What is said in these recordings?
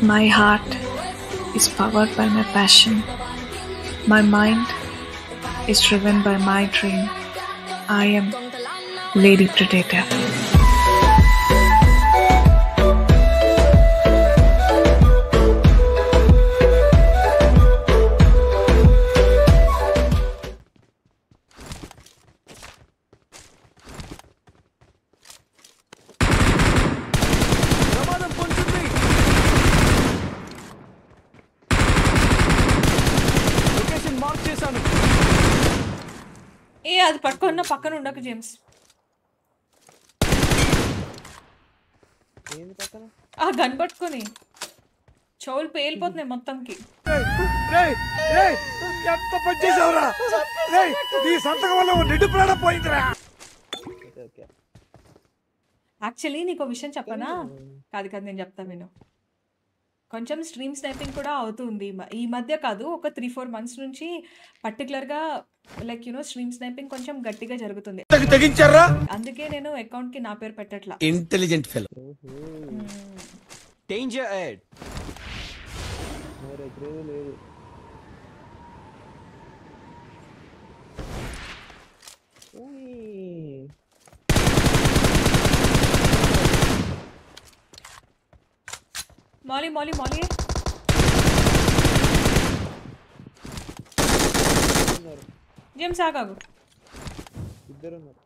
My heart is powered by my passion. My mind is driven by my dream. I am Lady Predator. అది పట్టుకున్న పక్కన ఉండకు James. ఆ gun పట్టుకొని చెవులు పేలిపోతున్నాయి మొత్తంకి. యాక్చువల్లీ నీకు విషయం చెప్పనా? కాదు కాదు నేను చెప్తా విను. కొంచెం స్ట్రీమ్ స్నైపింగ్ కూడా అవుతుంది ఈ మధ్య, కాదు ఒక 3-4 months నుంచి పర్టికులర్గా లైక్ స్ట్రీమ్ స్నైపింగ్ కొంచెం గట్టిగా జరుగుతుంది. అందుకే నేను అకౌంట్ కి నా పేరు పెట్టట్లా. Intelligent fellow. డేంజర్ ఎడ్. మాలి మాలి మాలి జేమ్స్ ఆగాగు. ఇద్దరు ఉన్నారు.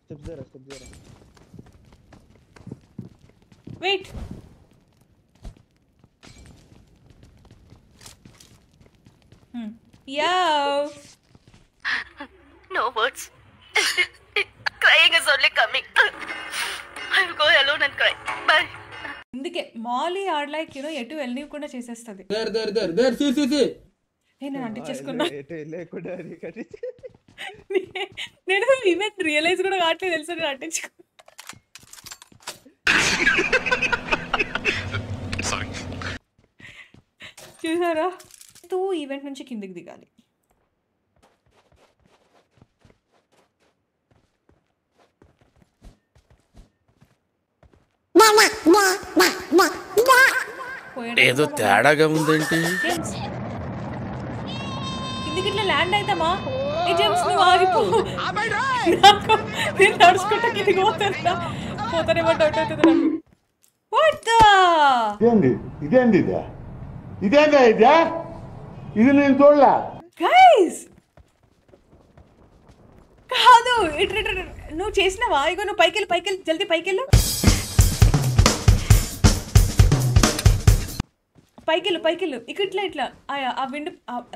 స్టెప్ జరా wait. Yo. No words. Crying is only coming. I will go alone and cry. Bye. అందుకే మాలీ ఆడ్ లైక్ ఎటు వెళ్ళనివ్వకుండా చేసేస్తుంది. నేను అంటించేసుకున్నా. నేను ఈవెన్ రియలైజ్ కూడా కావట్లేదు తెలుసు నేను అంటించుకున్నా. చూసారా, ఈవెంట్ నుంచి కిందికి దిగాలి. ఏదో తేడాగా ఉందేంటి? కిందికి ఇట్లా ల్యాండ్ అవుతామా? జేమ్స్ నువ్వు ఆగిపో. నేను నడుచుకుంటా కిందికి పోతానా? పోతానేమో డౌట్ అవుతుంది నాకు. వాట్ ద ఇదేంది ఇదే ఇది నేను చూడలా గైస్. కాదు నువ్వు చేసినవా? ఇగో నువ్వు పైకెళ్ళి జల్దీ పైకెళ్ళు. ఇక్కడ ఇట్లా ఆ విండో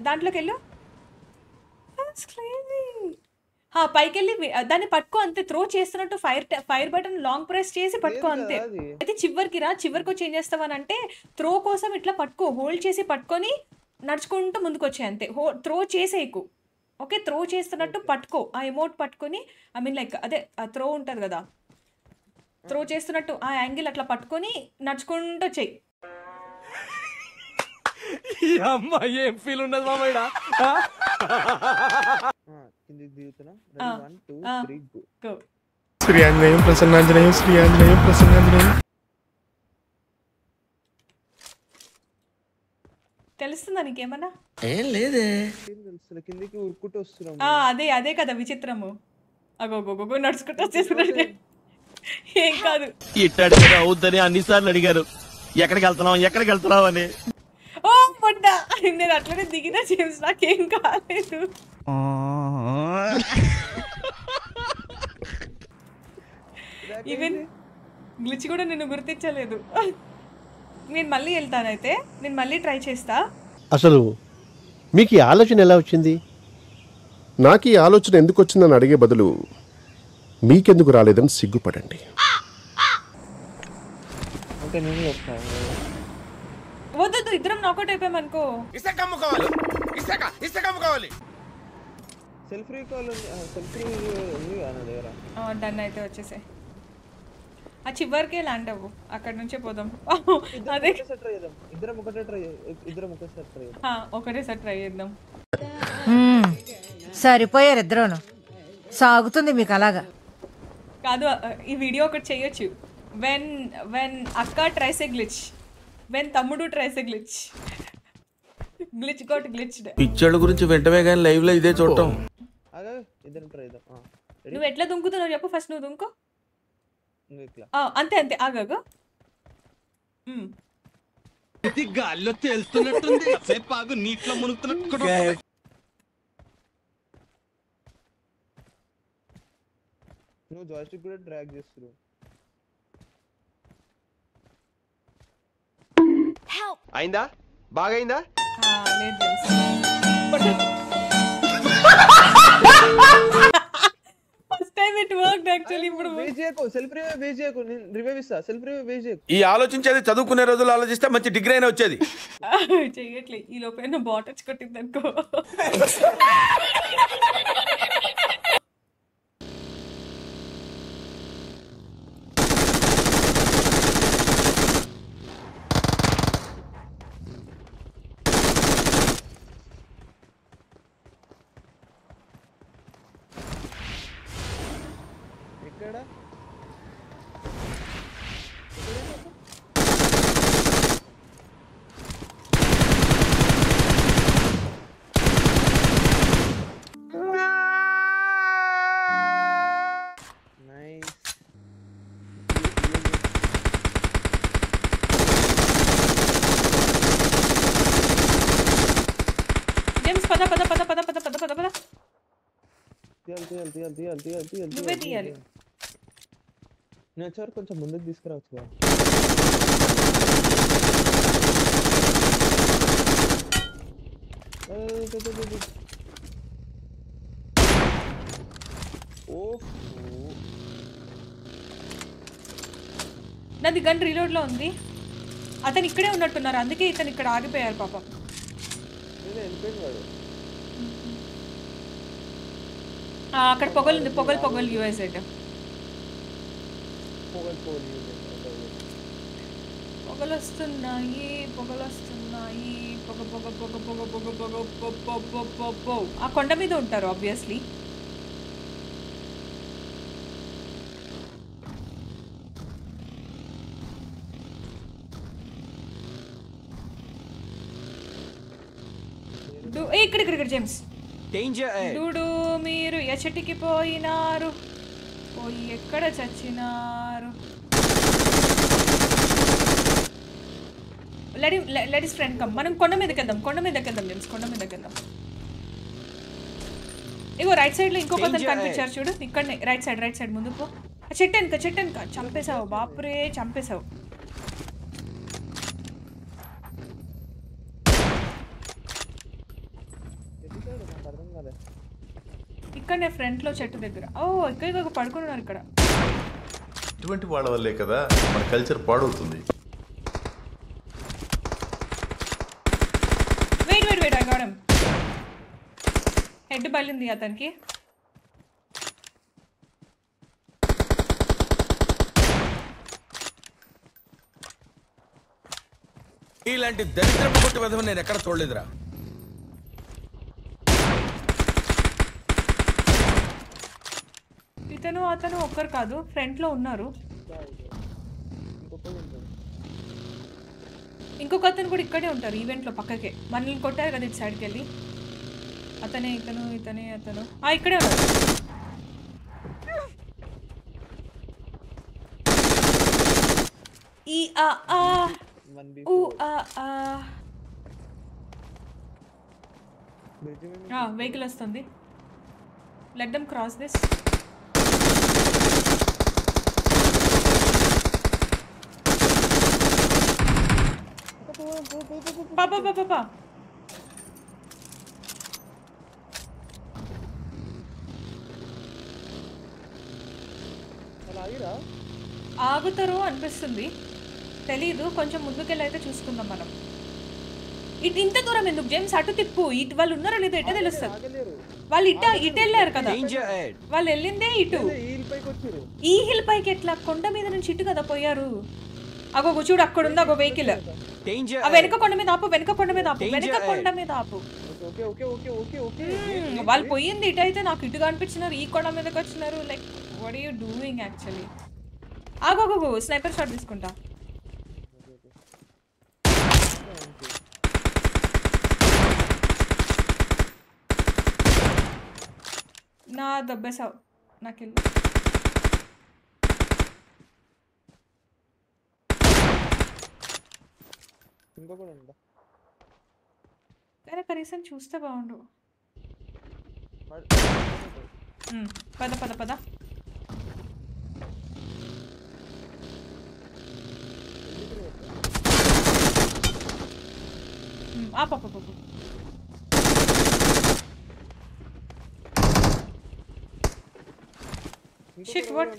దాంట్లోకి వెళ్ళు. పైకెళ్ళి దాన్ని పట్టుకో అంతే. త్రో చేస్తున్నట్టు ఫైర్ బటన్ లాంగ్ ప్రెస్ చేసి పట్టుకో అంతే. అయితే చివరికి వచ్చి ఏం చేస్తావని అంటే త్రో కోసం ఇట్లా పట్టుకో, హోల్డ్ చేసి పట్టుకొని నడుచుకుంటూ ముందుకు వచ్చాయి అంతే. Throw చేసేయకు, okay? త్రో చేస్తున్నట్టు పట్టుకో, ఆ ఎమోట్ పట్టుకొని, ఐ మీన్ లైక్ అదే ఆ త్రో ఉంటుంది కదా, త్రో చేస్తున్నట్టు ఆ యాంగిల్ అట్లా పట్టుకొని నడుచుకుంటూ చెయ్యి. ఏం ఫీల్ ఉన్నది మామయ్య? శ్రీయాంజనేయం ప్రసన్నాంజనేయం శ్రీయాంజనేయం ప్రసన్నాంజనేయం. తెలుస్తుందా నీకేమన్నా? ఏం లేదే. కిందికి ఉరుక్కుంటూ వస్తున్నాం. అదే కదా విచిత్రము. అగోగోగో నడుచుకుంటూ వచ్చేస్తున్నాడు. ఏం కాదు, ఇట్టాడు అవుద్దని అన్నిసార్లు అడిగారు ఎక్కడికి వెళ్తున్నావు అని. ఓ పొడ్డా, నేను అట్లనే దిగినా జేమ్స్, నాకేం కాలేదు. ఈవెన్ గ్లిచ్ కూడా నిన్ను గుర్తించలేదు. నేను మళ్ళీ వెళ్తానైతే, నేను మళ్ళీ ట్రై చేస్తా. అసలు మీకు ఈ ఆలోచన ఎలా వచ్చింది? నాకు ఈ ఆలోచన ఎందుకు వచ్చిందని అడిగే బదులు మీకెందుకు రాలేదని సిగ్గుపడండి. వద్దు, ఇద్దరం నాకౌట్ అయిపోయామనుకో. సెల్ఫ్ రీకాల్ ఉంది కదా నా దగ్గర. డన్ అయితే వచ్చేసే. ఆ చివరికే ల్యాండ్ అవ్వు, అక్కడ నుంచే పోదాం. అదే ఇద్దరం ఒకటేసారి ట్రై చేద్దాం. ఒకటేసారి ట్రై చేద్దాం. సరిపోయారు ఇద్దరును, సాగుతుంది మీకు అలాగా. కాదు, ఈ వీడియో ఒకటి చేయొచ్చు. వెన్ వెన్ అక్క ట్రైస్ ఏ గ్లిచ్, వెన్ తమ్ముడు ట్రైస్ ఏ గ్లిచ్, గ్లిచ్ గాట్ గ్లిచ్డ్. పిచ్చోళ్ళ గురించి వెంటనే కానీ లైవ్ లో ఇదే చూడటం. ఇద్దరం ట్రై చేద్దాం. నువ్వు ఎట్లా దుంకుతున్నావు చెప్పు, ఫస్ట్ నువ్వు దుంకో. అంతే అంతే, ఆగాగు. గాల్లో తేలుతున్నట్టుంది, నీటిలో మునుగుతున్నట్టు. నువ్వు జాయిస్టిక్ కూడా డ్రాగ్ చేస్తున్నావు. అయిందా? బాగా అయిందా? ఈ ఆలోచించేది చదువుకునే రోజులు ఆలోచిస్తే మంచి డిగ్రీ అయినా వచ్చేది. చెయ్యట్లే, ఈ లోపల బాటచ్ కొట్టింది అనుకో. నేను కొంచెం ముందుకు తీసుకురావచ్చు. నాది గన్ రీలోడ్ లో ఉంది. అతను ఇక్కడే ఉన్నట్టున్నారు, అందుకే ఇతను ఇక్కడ ఆగిపోయారు పాపం. అక్కడ పొగలు ఉంది, పొగలు యూఎస్ఏట్ పొగలు వస్తున్నాయి. పొగ పొగ పొగ పొగ పొగ పొగ పొగ. ఆ కొండ మీద ఉంటారు ఆబ్వియస్లీ. ఇక్కడ జేమ్స్. డూడు మీరు ఎచ్చటికి పోయినారు, పోయి ఎక్కడ చచ్చినారు. లేడీస్ ఫ్రెండ్ కమ్, మనం కొండ మీదకి వెళ్దాం జేమ్స్, కొండ మీదకి వెళ్దాం. ఇగో రైట్ సైడ్ లో ఇంకొక అతను కనిపించారు చూడు, ఇక్కడనే రైట్ సైడ్ ముందుకు. చెట్టు వెనక చంపేశావు, బాపురే చంపేశావు. ఇక్కడనే ఫ్రంట్ లో చెట్టు దగ్గర. ఇక్కడ పడుకున్నారు ఇక్కడ. ఇటువంటి వాళ్ళ వల్లే కదా మన కల్చర్ పాడవుతుంది. Wait I got him. Head బలింది అతనికి. ఇలాంటి దరిద్రపు కొట్టి విధం నేను ఎక్కడ చూడలేదురా. అతను ఒక్కరు కాదు, ఫ్రంట్ లో ఉన్నారు. ఇంకొక అతను కూడా ఇక్కడే ఉంటారు ఈవెంట్ లో పక్కకే. మనల్ని కొట్టారు కదా ఇటు సైడ్కి వెళ్ళి. అతనే అతను ఇక్కడే ఉన్నారు. వెహికల్ వస్తుంది. Let them cross this. పాపా ఆగుతారు అనిపిస్తుంది, తెలీదు. కొంచెం ముందుకెళ్ళి అయితే చూసుకుందాం మనం. ఇంత దూరం ఎందుకు జేమ్స్? అటు తిప్పు, ఇటు వాళ్ళు ఉన్నారో లేదో ఎట్లా తెలుస్తుంది. వాళ్ళు ఇటు వెళ్ళారు కదా, వాళ్ళు వెళ్ళిందే ఇటు. ఈ హిల్ పైకి ఎట్లా? కొండ మీద నుంచి ఇటు కదా పోయారు. అగో చూడు అక్కడ ఉంది అగో వెహికల్. ఆ వెనక కొండ మీద ఆపు, వెనక కొండ మీద ఆపు, వెనక కొండ మీద ఆపు. వాళ్ళు పోయింది ఇటు అయితే నాకు ఇటుగా అనిపించినారు, ఈ కొండ మీదకి వచ్చినారు. Like what are you doing actually? ఆగో స్నైపర్ షాట్ తీసుకుంటా. నా దెబ్బేసావు నాకెళ్ళి. కానీ కనీసం చూస్తే బాగుండు. పద పద పద. పాప Shit, what?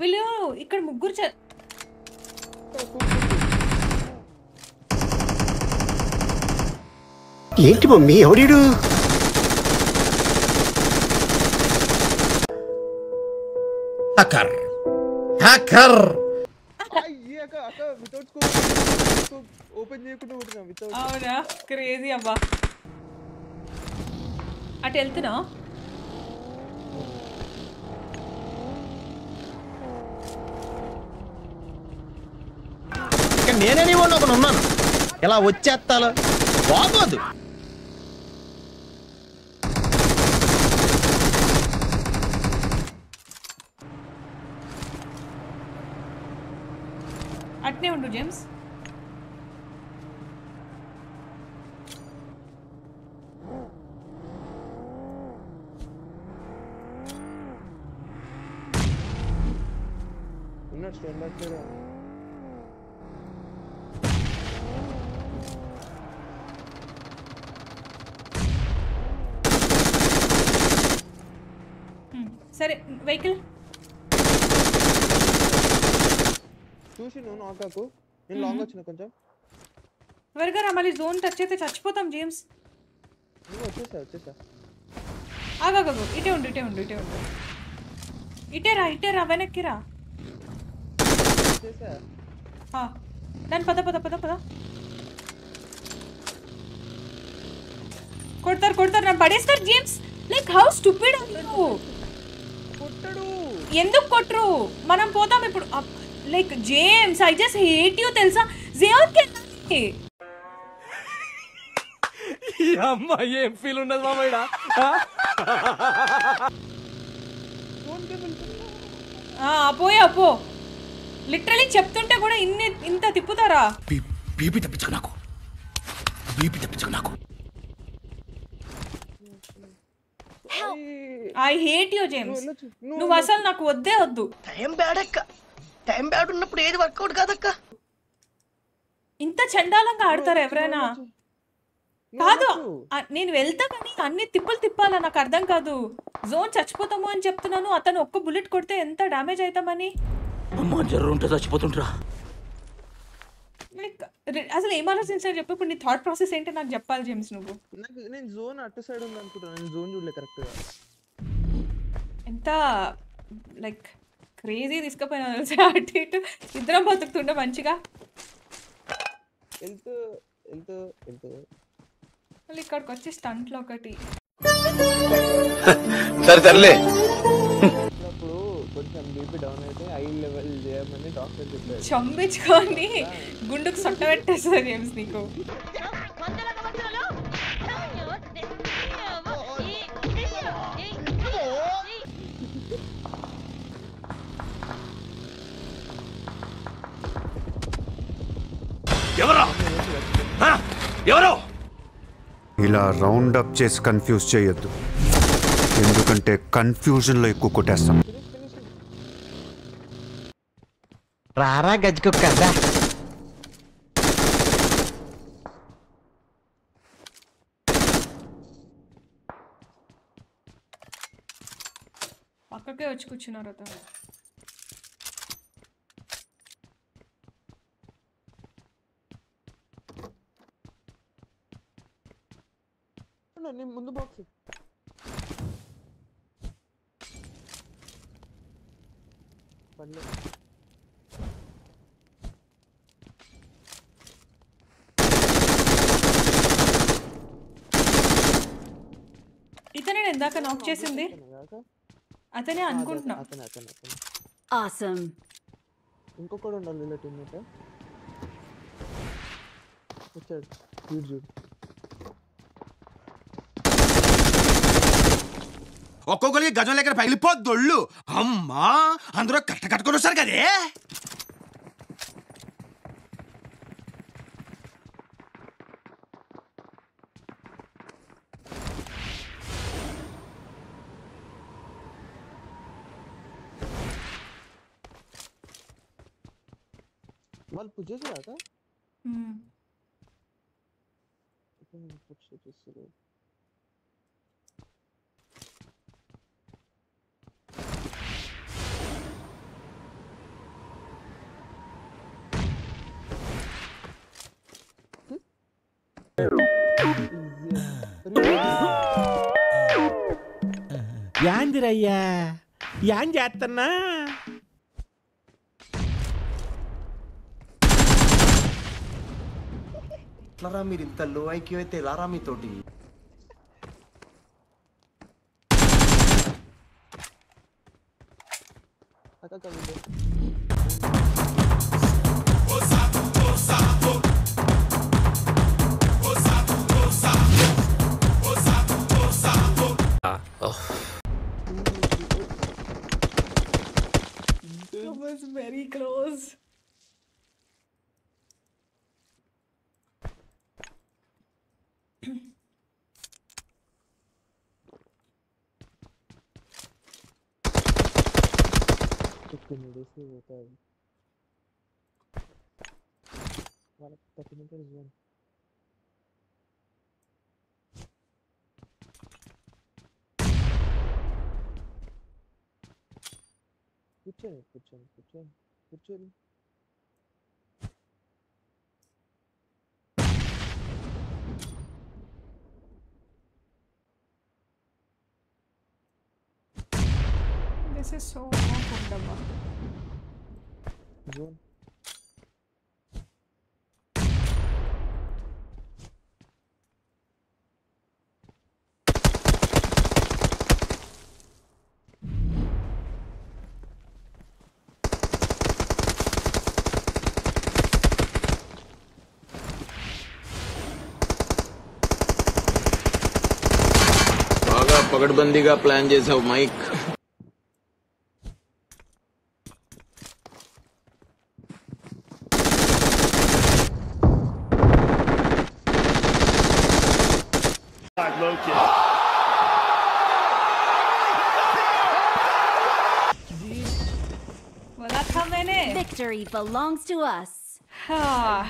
వీళ్ళు ఇక్కడ ముగ్గురు ఏంటి మమ్మీ ఎవడీడు? హ్యాకర్ హ్యాకర్ అవునా? క్రేజీ అబ్బా. అటు వెళ్తున్నా. నేనే నీ వాడిని ఒకడు ఉన్నాను, ఇలా వచ్చేస్తాలో బాగోదు. అట్నే ఉండు జేమ్స్. సరే వెహికల్ చూసి నువ్వు నాకాకు. నేను లాంగ్ వచ్చిన కొంచెం త్వరగా రా, మళ్ళీ జోన్ టచ్ అయితే చచ్చిపోతాం జేమ్స్. వచ్చేసా. ఆగాగు, ఇటే ఉండు. ఇటే రా వెనక్కి రా. దాని పద కొడతారు నా పడేస్తారు James. Like how stupid are you? ఎందుకు కొట్టరు? మనం పోతాం ఇప్పుడు. Like James I just hate you తెలుసా? జియోన్ కి అమ్మా ఏం ఫీల్ ఉన్నది మామయ్య? పో లిటరలీ చెప్తుంటే కూడా ఇంత తిప్పుతారా? బీపీ తెప్పించుకో నాకు. I hate you James. నువ్వు అసలు నాకు వద్దు. టైం బ్యాడ్ ఉన్నప్పుడు ఏది వర్కౌట్ కాదక్క. ఇంత చండాలంగా ఆడతారా ఎవరైనా? కాదు నేను వెళ్తా కానీ అన్ని తిప్పాలా? నాకు అర్థం కాదు. జోన్ చచ్చిపోతాము అని చెప్తున్నాను, అతను ఒక్క బుల్లెట్ కొడితే ఎంత డ్యామేజ్ అవుతామని. చచ్చిపోతుంటా. లైక్ అసలు ఏం ఆలోచించారు చెప్పు. ఇప్పుడు నీ థాట్ ప్రాసెస్ ఏంటి నాకు చెప్పాలి జేమ్స్. నువ్వు నేను జోన్ అటు సైడ్ ఉంది అనుకుంటున్నాను. నేను జోన్ చూడలే కరెక్ట్ గా. ఎంత లైక్ క్రేజీ తీసుకుపోయినా తెలుసా? అటు ఇటు ఇద్దరం బతుకుతుండే మంచిగా. వెళ్తూ మళ్ళీ ఇక్కడికి వచ్చి స్టంట్లో ఒకటి. సర్లే అప్పుడు కొంచెం బీపీ డౌన్ అయితే ఐ లెవెల్ చేయమని డాక్టర్ చెప్పారు. చంపించుకొని గుండుకు సొట్ట పెట్టేస్తారు జేమ్స్ నీకు. ఎవరో ఇలా రౌండ్ అప్ చేసి కన్ఫ్యూజ్ చేయొద్దు, ఎందుకంటే కన్ఫ్యూజన్ లో ఎక్కువ కొట్టేస్తాం. రారా గజ్జుకు కదా. పక్కకే వచ్చి కూర్చున్నారు అతను. నీ ముందు బాక్స్ పడలే. ఇతనే ఇందాక నాక్ చేసింది, అతనే అనుకుంటున్నా. Awesome. ఇంకొకడు ఉండాలి ఇలా టీమ్మేట్. వచ్చాడు వీడు చూడు. ఒక్కొక్కరికి గజం లెక్కన పగిలిపోద్దొళ్ళు. అమ్మా అందరూ కట్టుకొని వస్తారు కదే. వాళ్ళు పూజ చేసాక యాందిరయ్యా యాన్ చేస్తున్నా. ఎట్లారా మీరు ఇంత లో ఐక్యూ అయితే ఎలారా మీతోటి? That was very close. కూర్చొని This is so uncomfortable. Zone. బాగా పగడ్బందీగా ప్లాన్ చేసావు మైక్. बोला था मैंने. Victory belongs to us. हाँ.